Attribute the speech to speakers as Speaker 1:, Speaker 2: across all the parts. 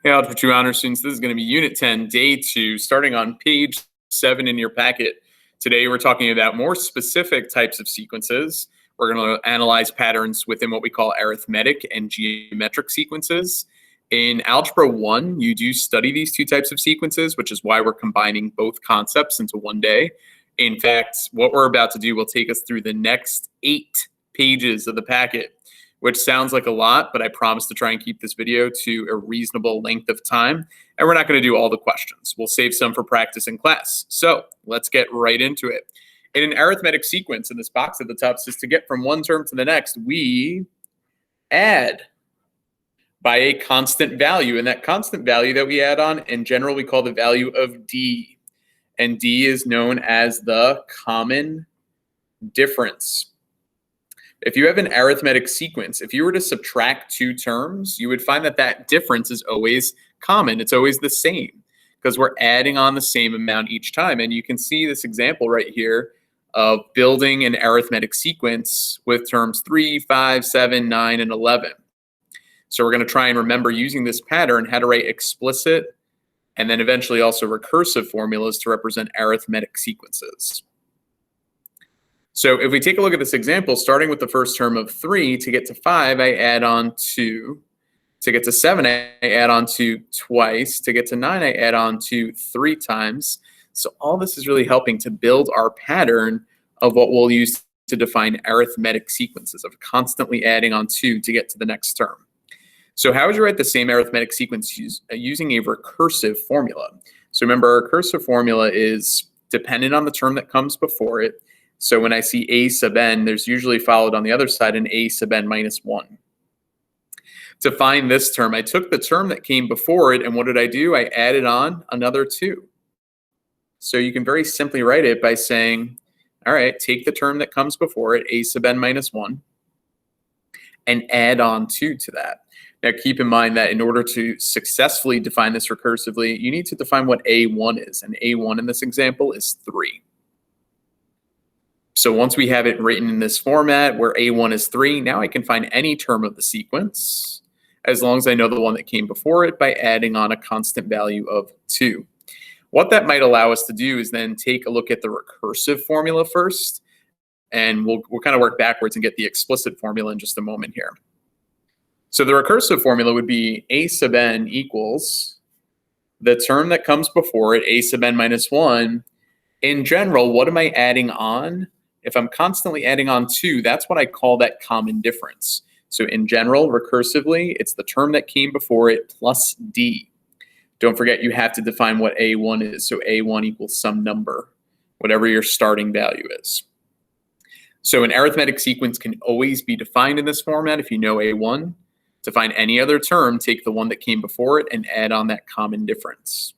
Speaker 1: Hey, Algebra 2 Honor students, this is going to be Unit 10, Day 2, starting on page 7 in your packet. Today we're talking about more specific types of sequences. We're going to analyze patterns within what we call arithmetic and geometric sequences. In Algebra 1, you do study these two types of sequences, which is why we're combining both concepts into one day. In fact, what we're about to do will take us through the next 8 pages of the packet, which sounds like a lot, but I promise to try and keep this video to a reasonable length of time. And we're not going to do all the questions. We'll save some for practice in class. So let's get right into it. In an arithmetic sequence, in this box at the top says to get from one term to the next, we add by a constant value. And that constant value that we add on, in general, we call the value of D. And D is known as the common difference. If you have an arithmetic sequence, if you were to subtract two terms, you would find that that difference is always common. It's always the same because we're adding on the same amount each time. And you can see this example right here of building an arithmetic sequence with terms 3, 5, 7, 9, and 11. So we're going to try and remember using this pattern how to write explicit and then eventually also recursive formulas to represent arithmetic sequences. So if we take a look at this example, starting with the first term of 3, to get to 5, I add on 2. To get to 7, I add on 2 twice. To get to 9, I add on 2 3 times. So all this is really helping to build our pattern of what we'll use to define arithmetic sequences of constantly adding on 2 to get to the next term. So how would you write the same arithmetic sequence using a recursive formula? So remember, a recursive formula is dependent on the term that comes before it. So when I see a sub n, there's usually followed on the other side an a sub n minus 1. To find this term, I took the term that came before it, and what did I do? I added on another 2. So you can very simply write it by saying, all right, take the term that comes before it, a sub n minus 1, and add on 2 to that. Now keep in mind that in order to successfully define this recursively, you need to define what a1 is, and a1 in this example is 3. So once we have it written in this format where a1 is 3, now I can find any term of the sequence as long as I know the one that came before it by adding on a constant value of 2. What that might allow us to do is then take a look at the recursive formula first, and we'll kind of work backwards and get the explicit formula in just a moment here. So the recursive formula would be a sub n equals the term that comes before it, a sub n minus 1. In general, what am I adding on? If I'm constantly adding on 2, that's what I call that common difference. So in general, recursively, it's the term that came before it plus D. Don't forget you have to define what A1 is. So A1 equals some number, whatever your starting value is. So an arithmetic sequence can always be defined in this format if you know A1. To find any other term, take the one that came before it and add on that common difference.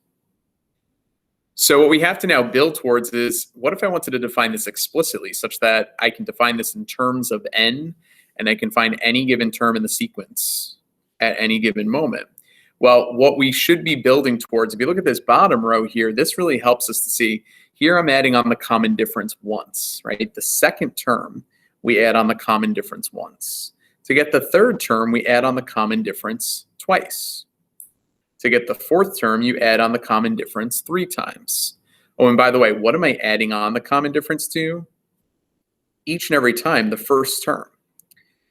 Speaker 1: So what we have to now build towards is, what if I wanted to define this explicitly such that I can define this in terms of n, and I can find any given term in the sequence at any given moment? Well, what we should be building towards, if you look at this bottom row here, this really helps us to see, here I'm adding on the common difference once, right? The second term, we add on the common difference once. To get the third term, we add on the common difference twice. To get the fourth term, you add on the common difference 3 times. Oh, and by the way, what am I adding on the common difference to? Each and every time, the first term.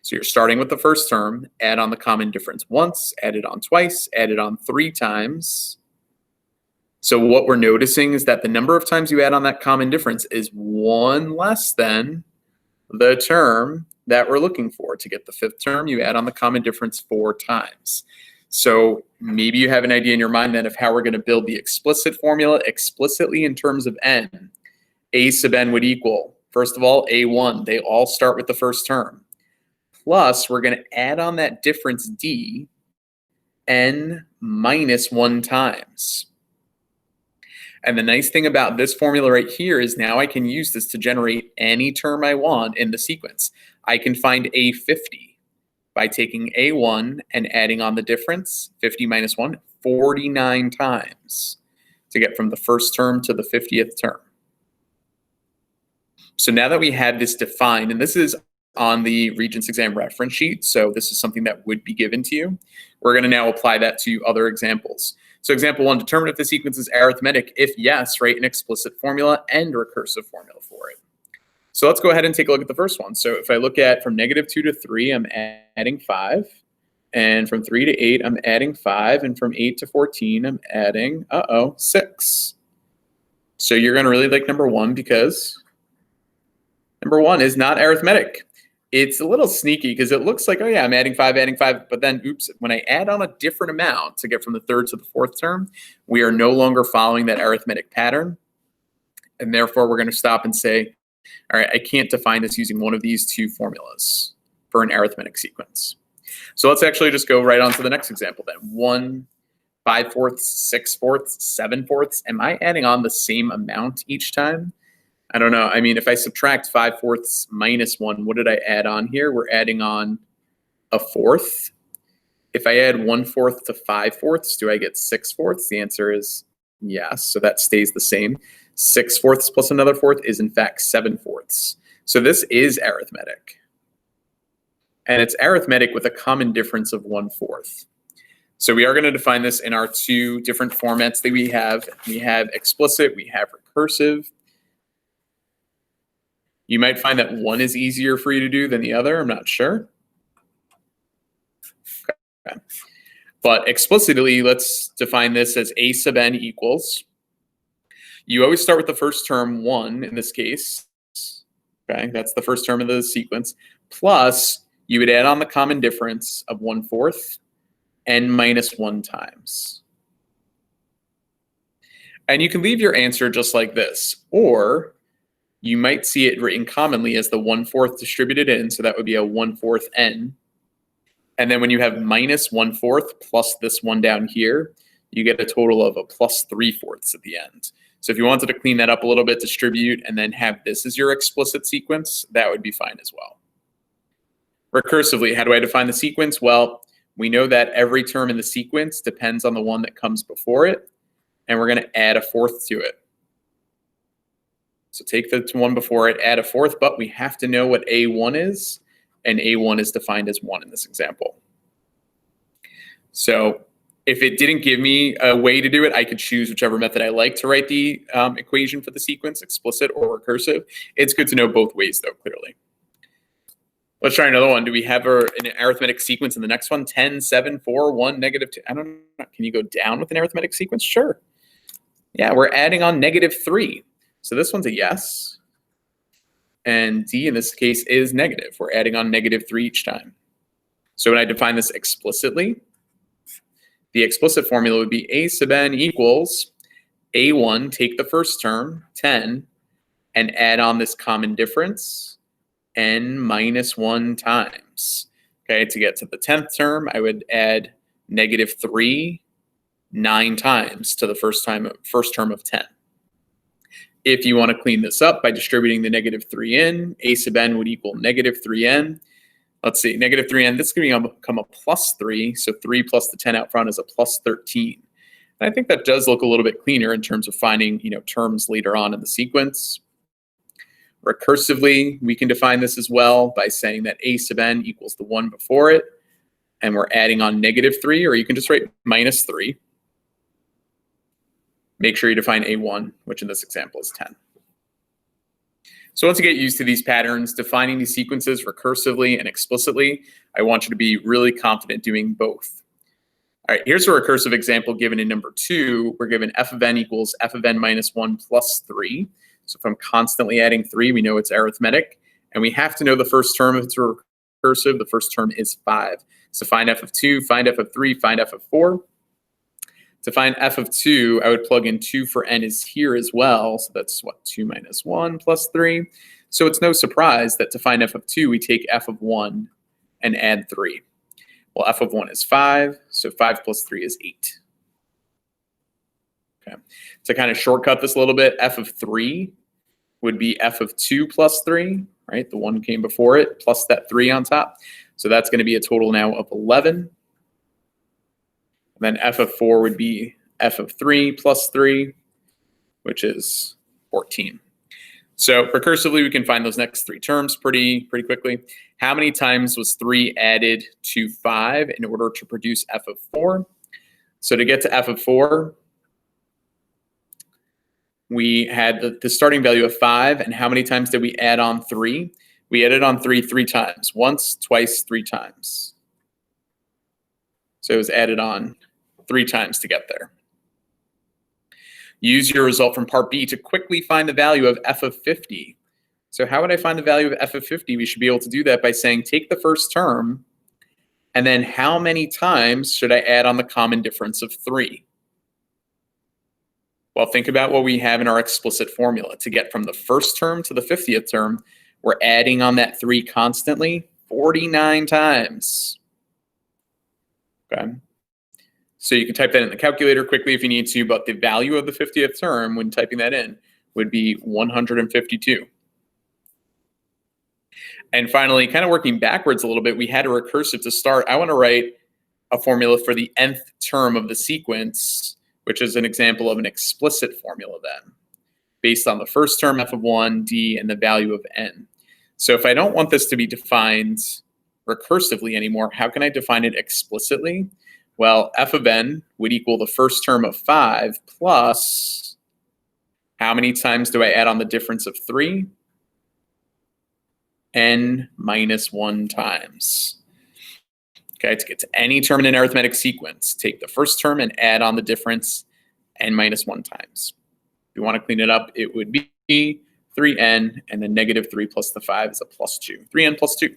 Speaker 1: So you're starting with the first term, add on the common difference once, add it on twice, add it on 3 times. So what we're noticing is that the number of times you add on that common difference is 1 less than the term that we're looking for. To get the 5th term, you add on the common difference 4 times. So maybe you have an idea in your mind then of how we're going to build the explicit formula explicitly in terms of n. A sub n would equal, first of all, a1. They all start with the first term. Plus, we're going to add on that difference d n minus 1 times. And the nice thing about this formula right here is now I can use this to generate any term I want in the sequence. I can find a50 by taking a1 and adding on the difference, 50 minus 1, 49 times to get from the first term to the 50th term. So now that we have this defined, and this is on the Regents exam reference sheet. So this is something that would be given to you. We're going to now apply that to other examples. So example 1, determine if the sequence is arithmetic. If yes, write an explicit formula and recursive formula for it. So let's go ahead and take a look at the first one. So if I look at from -2 to 3, I'm adding 5. And from 3 to 8, I'm adding 5. And from 8 to 14, I'm adding, 6. So you're going to really like number 1 because number 1 is not arithmetic. It's a little sneaky because it looks like, oh yeah, I'm adding 5, but then, oops, when I add on a different amount to get from the third to the fourth term, we are no longer following that arithmetic pattern. And therefore, we're going to stop and say, all right, I can't define this using one of these two formulas for an arithmetic sequence. So let's actually just go right on to the next example then. 1, 5/4, 6/4, 7/4. Am I adding on the same amount each time? I don't know. I mean, if I subtract 5/4 minus 1, what did I add on here? We're adding on a fourth. If I add 1/4 to 5/4, do I get 6/4? The answer is yes. So that stays the same. 6/4 plus another fourth is in fact 7/4. So this is arithmetic. And it's arithmetic with a common difference of 1/4. So we are going to define this in our two different formats that we have. We have explicit, we have recursive. You might find that one is easier for you to do than the other. I'm not sure. Okay. But explicitly, let's define this as a sub n equals. You always start with the first term, 1 in this case. Okay, that's the first term of the sequence. Plus, you would add on the common difference of 1/4 n minus 1 times. And you can leave your answer just like this. Or you might see it written commonly as the 1/4 distributed in. So that would be a 1/4 n. And then when you have minus 1/4 plus this one down here, you get a total of a plus 3/4 at the end. So if you wanted to clean that up a little bit, distribute, and then have this as your explicit sequence, that would be fine as well. Recursively, how do I define the sequence? Well, we know that every term in the sequence depends on the one that comes before it, and we're going to add a fourth to it. So take the one before it, add a fourth, but we have to know what A1 is, and A1 is defined as 1 in this example. So if it didn't give me a way to do it, I could choose whichever method I like to write the equation for the sequence, explicit or recursive. It's good to know both ways, though, clearly. Let's try another one. Do we have an arithmetic sequence in the next one? 10, 7, 4, 1, -2. I don't know. Can you go down with an arithmetic sequence? Sure. Yeah, we're adding on -3. So this one's a yes. And D in this case is negative. We're adding on -3 each time. So when I define this explicitly, the explicit formula would be A sub n equals A1, take the first term, 10, and add on this common difference, n minus 1 times. Okay, to get to the 10th term, I would add -3 9 times to the first term of 10. If you want to clean this up by distributing the -3 in, A sub n would equal -3n. Let's see, -3n, this is going to become a plus 3, so 3 plus the 10 out front is a plus 13. And I think that does look a little bit cleaner in terms of finding, terms later on in the sequence. Recursively, we can define this as well by saying that A sub n equals the one before it, and we're adding on -3, or you can just write -3. Make sure you define A1, which in this example is 10. So once you get used to these patterns, defining these sequences recursively and explicitly, I want you to be really confident doing both. All right, here's a recursive example given in number 2. We're given f of n equals f of n minus 1 plus 3. So if I'm constantly adding 3, we know it's arithmetic. And we have to know the first term if it's recursive. The first term is 5. So find f of 2, find f of 3, find f of 4. To find f of 2, I would plug in 2 for n is here as well. So that's what, 2 minus 1 plus 3. So it's no surprise that to find f of 2, we take f of 1 and add 3. Well, f of 1 is 5, so 5 plus 3 is 8. Okay. To kind of shortcut this a little bit, f of 3 would be f of 2 plus 3, right? The 1 came before it, plus that 3 on top. So that's going to be a total now of 11. Then f of 4 would be f of 3 plus 3, which is 14. So recursively, we can find those next three terms pretty quickly. How many times was 3 added to 5 in order to produce f of 4? So to get to f of 4, we had the starting value of 5, and how many times did we add on 3? We added on 3 times. Once, twice, 3 times. So it was added on 3 times to get there. Use your result from part B to quickly find the value of f of 50. So how would I find the value of f of 50? We should be able to do that by saying take the first term, and then how many times should I add on the common difference of 3? Well, think about what we have in our explicit formula. To get from the first term to the 50th term, we're adding on that 3 constantly 49 times. Okay. So you can type that in the calculator quickly if you need to, but the value of the 50th term when typing that in would be 152. And finally, kind of working backwards a little bit, we had a recursive to start. I want to write a formula for the nth term of the sequence, which is an example of an explicit formula then, based on the first term f of 1, d, and the value of n. So if I don't want this to be defined recursively anymore, how can I define it explicitly? Well, f of n would equal the first term of 5 plus how many times do I add on the difference of 3? N minus 1 times. Okay, to get to any term in an arithmetic sequence, take the first term and add on the difference n minus 1 times. If you want to clean it up, it would be 3n, and then negative 3 plus the 5 is a plus 2. 3n plus 2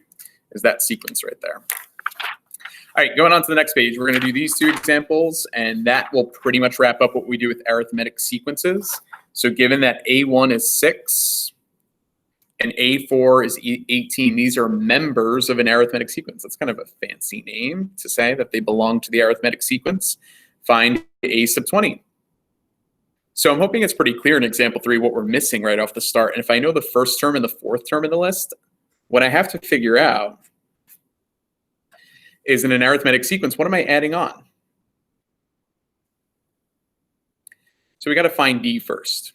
Speaker 1: is that sequence right there. All right, going on to the next page, we're going to do these 2 examples, and that will pretty much wrap up what we do with arithmetic sequences. So given that A1 is 6 and A4 is 18, these are members of an arithmetic sequence. That's kind of a fancy name to say that they belong to the arithmetic sequence. Find A sub 20. So I'm hoping it's pretty clear in example 3 what we're missing right off the start. And if I know the first term and the fourth term in the list, what I have to figure out is in an arithmetic sequence, what am I adding on? So we got to find D first.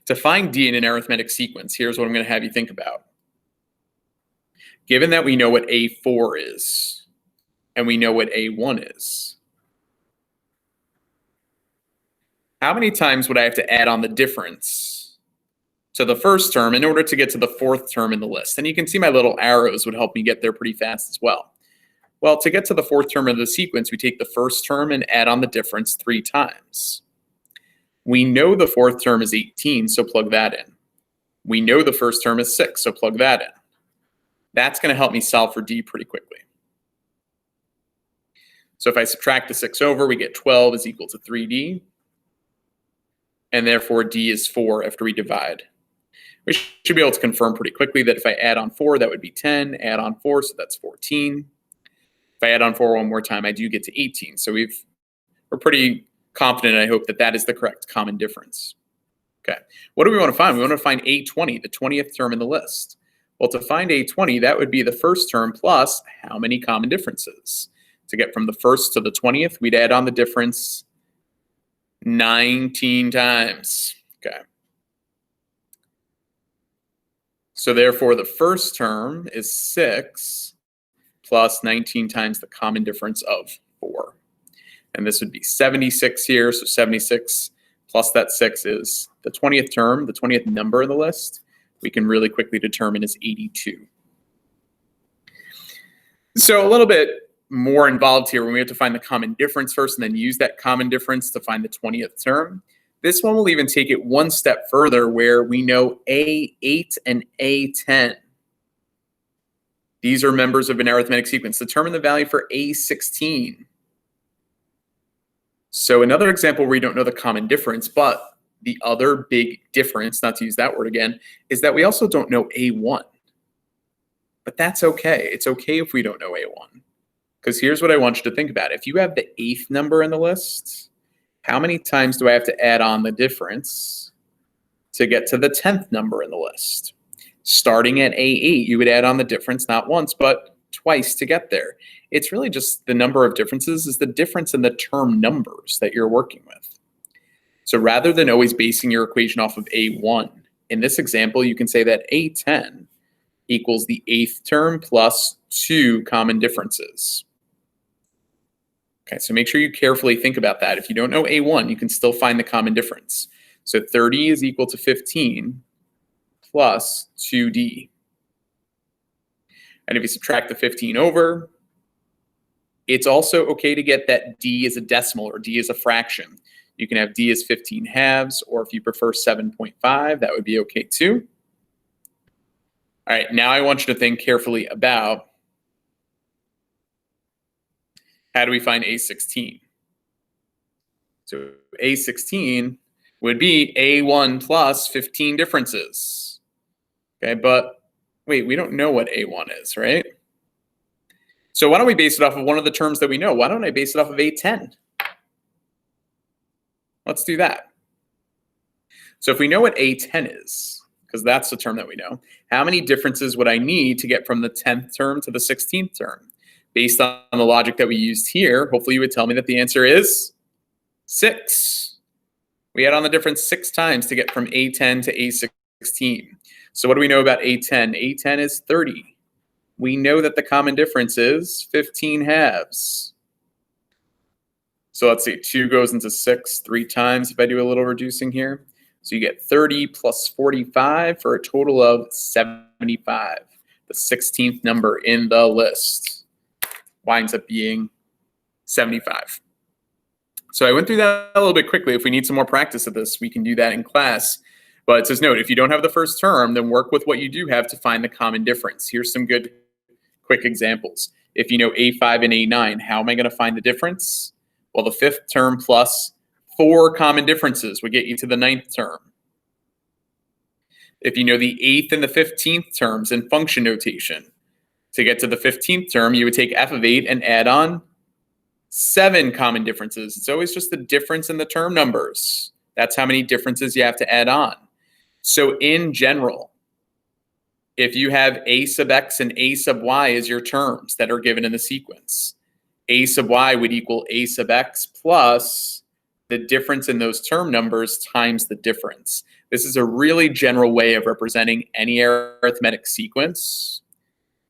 Speaker 1: To find D in an arithmetic sequence, here's what I'm going to have you think about. Given that we know what A4 is, and we know what A1 is, how many times would I have to add on the difference to the first term in order to get to the fourth term in the list? And you can see my little arrows would help me get there pretty fast as well. Well, to get to the fourth term of the sequence, we take the first term and add on the difference 3 times. We know the fourth term is 18, so plug that in. We know the first term is 6, so plug that in. That's going to help me solve for D pretty quickly. So if I subtract the 6 over, we get 12 is equal to 3D. And therefore, D is 4 after we divide. We should be able to confirm pretty quickly that if I add on 4, that would be 10. Add on 4, so that's 14. If I add on 4 one more time, I do get to 18. So we're pretty confident, I hope, that that is the correct common difference. Okay, what do we want to find? We want to find A20, the 20th term in the list. Well, to find A20, that would be the first term plus how many common differences? To get from the first to the 20th, we'd add on the difference 19 times. Okay. So therefore, the first term is 6 plus 19 times the common difference of 4. And this would be 76 here. So 76 plus that 6 is the 20th term, the 20th number in the list. We can really quickly determine is 82. So a little bit more involved here when we have to find the common difference first and then use that common difference to find the 20th term. This one will even take it one step further where we know A8 and A10. These are members of an arithmetic sequence. Determine the value for A16. So another example where we don't know the common difference, but the other big difference, not to use that word again, is that we also don't know A1. But that's okay. It's okay if we don't know A1. Because here's what I want you to think about. If you have the 8th number in the list, how many times do I have to add on the difference to get to the 10th number in the list? Starting at A8, you would add on the difference not once, but twice to get there. It's really just the number of differences is the difference in the term numbers that you're working with. So rather than always basing your equation off of A1, in this example, you can say that A10 equals the 8th term plus 2 common differences. Okay, so make sure you carefully think about that. If you don't know A1, you can still find the common difference. So 30 is equal to 15 plus 2D. And if you subtract the 15 over, it's also okay to get that D is a decimal or D is a fraction. You can have D as 15 halves, or if you prefer 7.5, that would be okay too. All right, now I want you to think carefully about how do we find A16? So A16 would be A1 plus 15 differences. Okay, but wait, we don't know what A1 is, right? So why don't we base it off of one of the terms that we know? Why don't I base it off of A10? Let's do that. So if we know what A10 is, because that's the term that we know, how many differences would I need to get from the 10th term to the 16th term? Based on the logic that we used here, hopefully you would tell me that the answer is 6. We add on the difference 6 times to get from A10 to A16. So what do we know about A10? A10 is 30. We know that the common difference is 15 halves. So let's see, 2 goes into 6 3 times if I do a little reducing here. So you get 30 plus 45 for a total of 75. The 16th number in the list winds up being 75. So I went through that a little bit quickly. If we need some more practice of this, we can do that in class. But it says, note, if you don't have the first term, then work with what you do have to find the common difference. Here's some good quick examples. If you know A5 and A9, how am I going to find the difference? Well, the 5th term plus 4 common differences would get you to the 9th term. If you know the 8th and the 15th terms in function notation, to get to the 15th term, you would take f of 8 and add on 7 common differences. It's always just the difference in the term numbers. That's how many differences you have to add on. So in general, if you have a sub x and a sub y as your terms that are given in the sequence, a sub y would equal a sub x plus the difference in those term numbers times the difference. This is a really general way of representing any arithmetic sequence.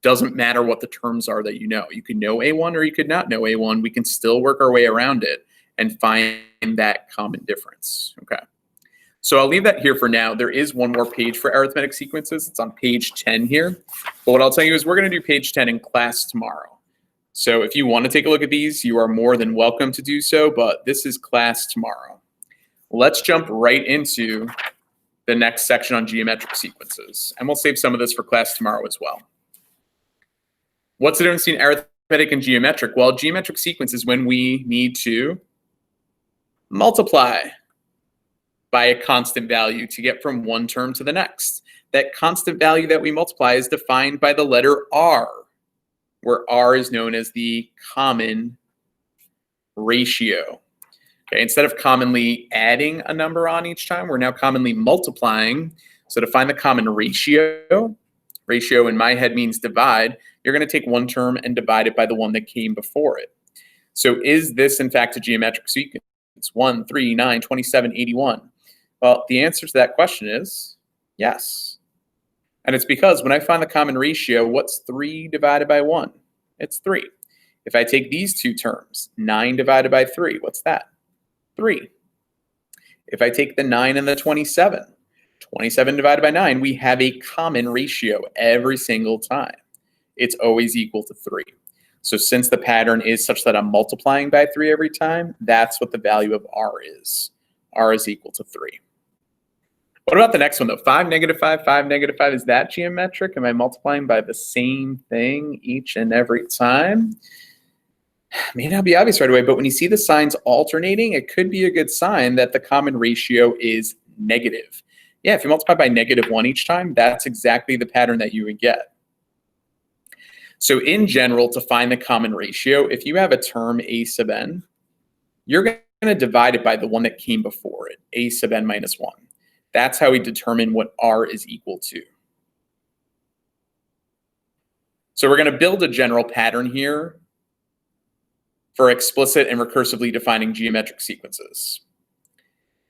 Speaker 1: Doesn't matter what the terms are that you know. You can know A1 or you could not know A1. We can still work our way around it and find that common difference. Okay. So I'll leave that here for now. There is one more page for arithmetic sequences. It's on page 10 here. But what I'll tell you is we're going to do page 10 in class tomorrow. So if you want to take a look at these, you are more than welcome to do so, but this is class tomorrow. Let's jump right into the next section on geometric sequences. And we'll save some of this for class tomorrow as well. What's the difference between arithmetic and geometric? Well, geometric sequence is when we need to multiply by a constant value to get from one term to the next. That constant value that we multiply is defined by the letter R, where R is known as the common ratio. Okay, instead of commonly adding a number on each time, we're now commonly multiplying. So to find the common ratio, ratio in my head means divide, you're going to take one term and divide it by the one that came before it. So is this in fact a geometric sequence? 1, 3, 9, 27, 81. Well, the answer to that question is yes. And it's because when I find the common ratio, what's 3 divided by 1? It's 3. If I take these two terms, 9 divided by 3, what's that? 3. If I take the 9 and the 27, 27 divided by 9, we have a common ratio every single time. It's always equal to 3. So since the pattern is such that I'm multiplying by 3 every time, that's what the value of R is. R is equal to 3. What about the next one though? 5, -5, 5, -5, is that geometric? Am I multiplying by the same thing each and every time? May not be obvious right away, but when you see the signs alternating, it could be a good sign that the common ratio is negative. Yeah, if you multiply by -1 each time, that's exactly the pattern that you would get. So in general, to find the common ratio, if you have a term a sub n, you're going to divide it by the one that came before it, a sub n minus 1. That's how we determine what R is equal to. So we're going to build a general pattern here for explicit and recursively defining geometric sequences.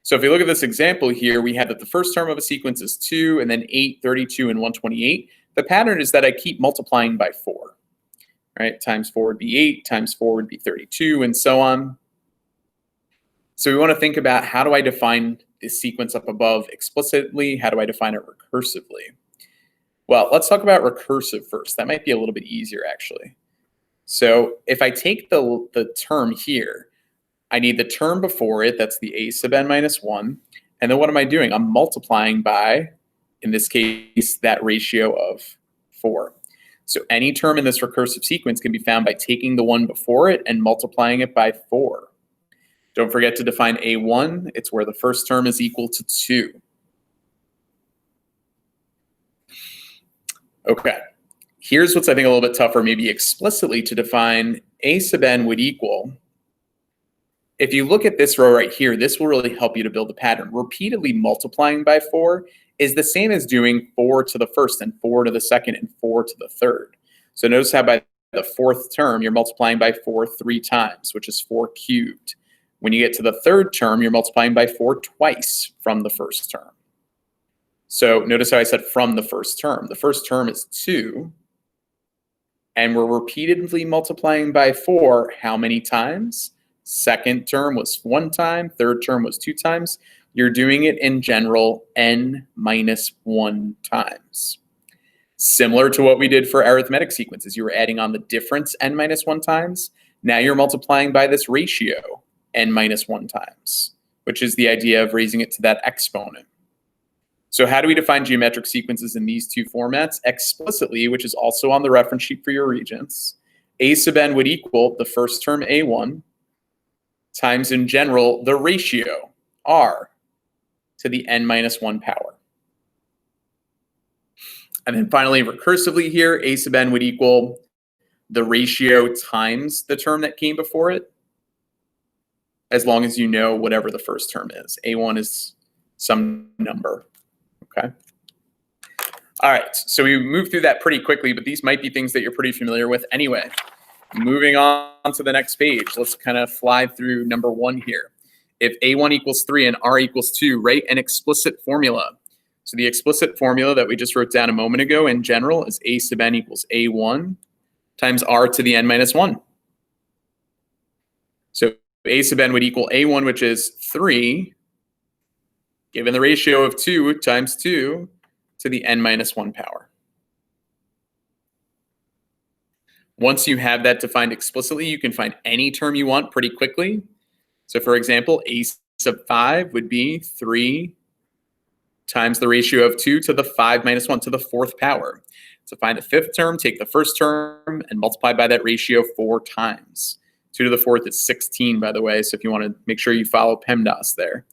Speaker 1: So if you look at this example here, we have that the first term of a sequence is 2, and then 8, 32, and 128. The pattern is that I keep multiplying by 4, right? Times 4 would be 8, times 4 would be 32, and so on. So we want to think about, how do I define this sequence up above explicitly? How do I define it recursively? Well, let's talk about recursive first. That might be a little bit easier, actually. So if I take the term here, I need the term before it, that's the a sub n minus 1. And then what am I doing? I'm multiplying by, in this case, that ratio of 4. So any term in this recursive sequence can be found by taking the one before it and multiplying it by 4. Don't forget to define A1. It's where the first term is equal to 2. Okay. Here's what's, I think, a little bit tougher, maybe explicitly to define. A sub n would equal, if you look at this row right here, this will really help you to build a pattern. Repeatedly multiplying by 4 is the same as doing 4 to the first and 4 to the second and 4 to the third. So notice how by the fourth term, you're multiplying by 4 3 times, which is 4 cubed. When you get to the third term, you're multiplying by 4 twice from the first term. So notice how I said from the first term. The first term is 2. And we're repeatedly multiplying by 4 how many times? Second term was 1 time, third term was 2 times. You're doing it in general n minus 1 times. Similar to what we did for arithmetic sequences. You were adding on the difference n minus 1 times. Now you're multiplying by this ratio n minus 1 times, which is the idea of raising it to that exponent. So how do we define geometric sequences in these two formats? Explicitly, which is also on the reference sheet for your regents, a sub n would equal the first term a1 times, in general, the ratio r to the n minus 1 power. And then finally, recursively here, a sub n would equal the ratio times the term that came before it, as long as you know whatever the first term is. A1 is some number, okay? All right, so we moved through that pretty quickly, but these might be things that you're pretty familiar with anyway. Moving on to the next page, let's kind of fly through number 1 here. If A1 equals 3 and R equals 2, write an explicit formula. So the explicit formula that we just wrote down a moment ago in general is A sub n equals A1 times R to the n minus 1. So A sub n would equal A1, which is 3, given the ratio of 2 times 2 to the n minus 1 power. Once you have that defined explicitly, you can find any term you want pretty quickly. So for example, a sub 5 would be 3 times the ratio of 2 to the 5 minus 1 to the 4th power. To find the 5th term, take the first term and multiply by that ratio 4 times. 2 to the 4th is 16, by the way, so if you want to make sure you follow PEMDAS there.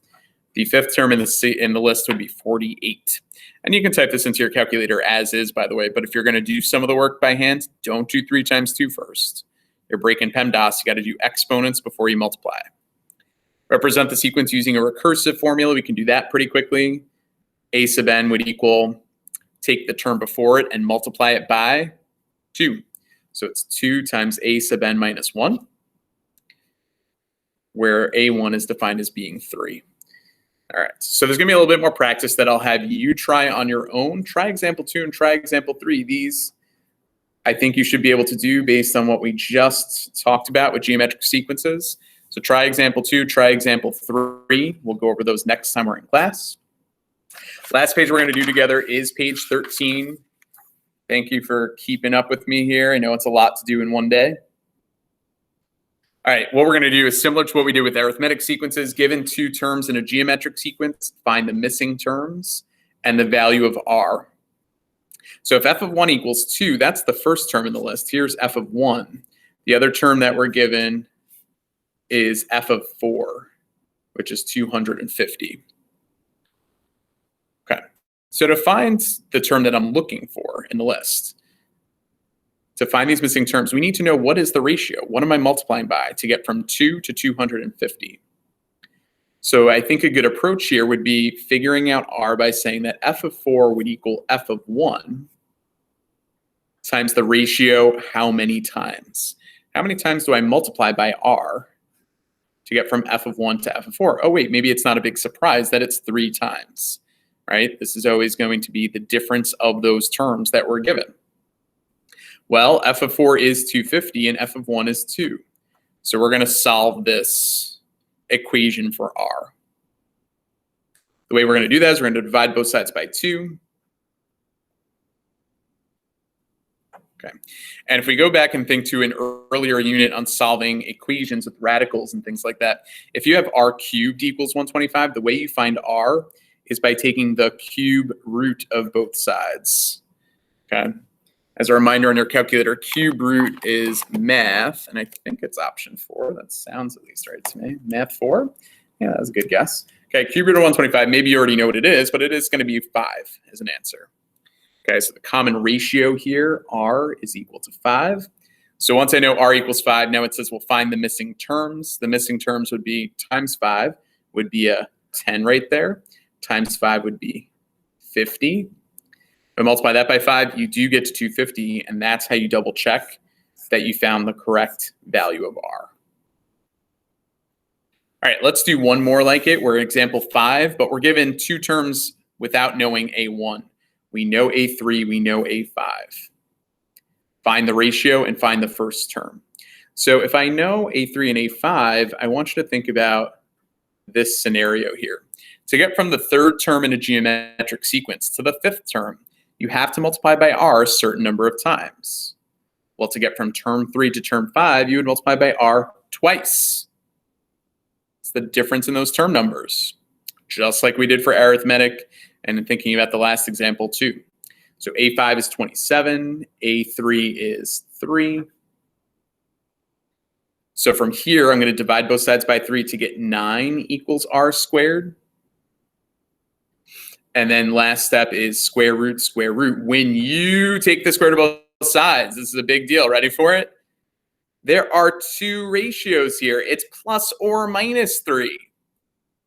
Speaker 1: The 5th term in the list would be 48. And you can type this into your calculator as is, by the way, but if you're going to do some of the work by hand, don't do 3 times 2 first. You're breaking PEMDAS, you got to do exponents before you multiply. Represent the sequence using a recursive formula. We can do that pretty quickly. A sub n would equal, take the term before it and multiply it by 2. So it's 2 times a sub n minus 1, where a1 is defined as being 3. All right, so there's gonna be a little bit more practice that I'll have you try on your own. Try example 2 and try example 3. These, I think you should be able to do based on what we just talked about with geometric sequences. So try example 2, try example 3. We'll go over those next time we're in class. Last page we're gonna do together is page 13. Thank you for keeping up with me here. I know it's a lot to do in one day. All right, what we're going to do is similar to what we did with arithmetic sequences. Given 2 terms in a geometric sequence, find the missing terms and the value of r. So if f of 1 equals 2, that's the first term in the list. Here's f of 1. The other term that we're given is f of 4, which is 250. Okay, so to find the term that I'm looking for in the list, to find these missing terms, we need to know what is the ratio. What am I multiplying by to get from 2 to 250? So I think a good approach here would be figuring out r by saying that f of 4 would equal f of 1 times the ratio how many times? How many times do I multiply by r to get from f of 1 to f of 4. Oh, wait, maybe it's not a big surprise that it's 3 times, right? This is always going to be the difference of those terms that we're given. Well, f of 4 is 250 and f of 1 is 2. So we're going to solve this equation for r. The way we're going to do that is we're going to divide both sides by 2. Okay. And if we go back and think to an earlier unit on solving equations with radicals and things like that, if you have r cubed equals 125, the way you find r is by taking the cube root of both sides. Okay. As a reminder on your calculator, cube root is math, and I think it's option 4. That sounds at least right to me. Math 4? Yeah, that was a good guess. Okay, cube root of 125, maybe you already know what it is, but it is going to be 5 as an answer. Okay, so the common ratio here, r is equal to 5. So once I know r equals 5, now it says we'll find the missing terms. The missing terms would be times 5 would be a 10 right there. Times 5 would be 50. If I multiply that by 5, you do get to 250, and that's how you double check that you found the correct value of r. All right, let's do one more like it. We're in example 5, but we're given 2 terms without knowing A1. We know A3, we know A5. Find the ratio and find the first term. So if I know A3 and A5, I want you to think about this scenario here. To get from the 3rd term in a geometric sequence to the 5th term, you have to multiply by r a certain number of times. Well, to get from term 3 to term 5, you would multiply by r twice. It's the difference in those term numbers, just like we did for arithmetic and thinking about the last example too. So A5 is 27, A3 is 3. So from here, I'm going to divide both sides by 3 to get 9 equals r squared. And then last step is square root, square root. When you take the square root of both sides, this is a big deal. Ready for it? There are 2 ratios here. It's plus or minus 3.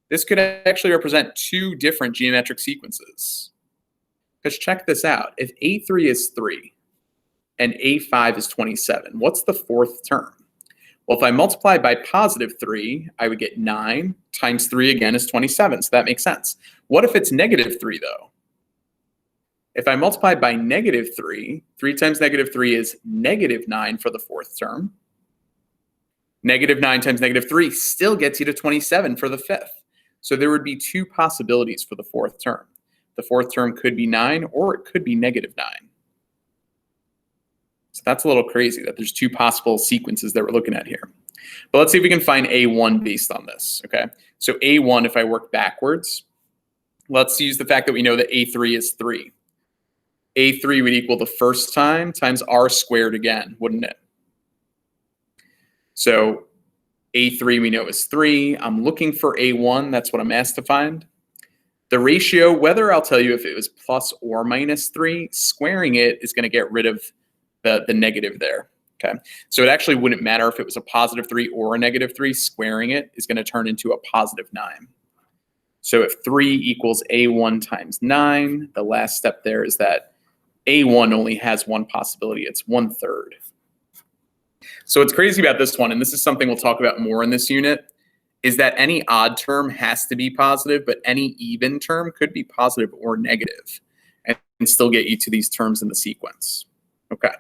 Speaker 1: This could actually represent 2 different geometric sequences. Because check this out. If A3 is 3 and A5 is 27, what's the 4th term? Well, if I multiply by positive 3, I would get 9 times 3 again is 27, so that makes sense. What if it's negative 3, though? If I multiply by negative 3, 3 times negative 3 is negative 9 for the 4th term. Negative 9 times negative 3 still gets you to 27 for the 5th. So there would be 2 possibilities for the 4th term. The 4th term could be 9, or it could be negative 9. So that's a little crazy that there's 2 possible sequences that we're looking at here. But let's see if we can find A1 based on this, okay? So A1, if I work backwards, let's use the fact that we know that A3 is 3. A3 would equal the first time times r squared again, wouldn't it? So A3 we know is 3. I'm looking for A1. That's what I'm asked to find. The ratio, whether I'll tell you if it was plus or minus 3, squaring it is going to get rid of the negative there. Okay, so it actually wouldn't matter if it was a positive 3 or a negative 3. Squaring it is going to turn into a positive 9. So if 3 equals A1 times 9, the last step there is that A1 only has one possibility. It's 1/3. So what's crazy about this one, and this is something we'll talk about more in this unit, is that any odd term has to be positive, but any even term could be positive or negative and still get you to these terms in the sequence. Okay.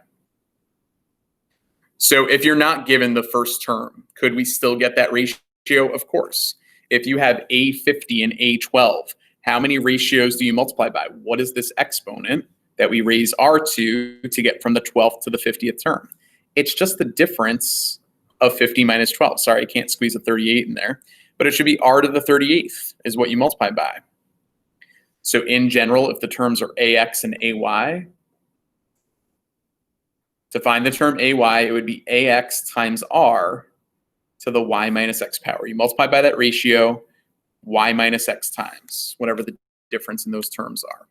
Speaker 1: So if you're not given the first term, could we still get that ratio? Of course. If you have A50 and A12, how many ratios do you multiply by? What is this exponent that we raise r to get from the 12th to the 50th term? It's just the difference of 50 minus 12. Sorry, I can't squeeze a 38 in there, but it should be r to the 38th is what you multiply by. So in general, if the terms are ax and ay, to find the term ay, it would be ax times r to the y minus x power. You multiply by that ratio, y minus x times, whatever the difference in those terms are.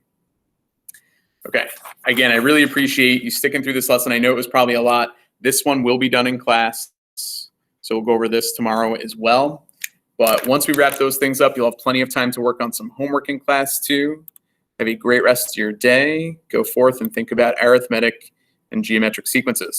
Speaker 1: Okay, again, I really appreciate you sticking through this lesson. I know it was probably a lot. This one will be done in class, so we'll go over this tomorrow as well. But once we wrap those things up, you'll have plenty of time to work on some homework in class too. Have a great rest of your day. Go forth and think about arithmetic and geometric sequences.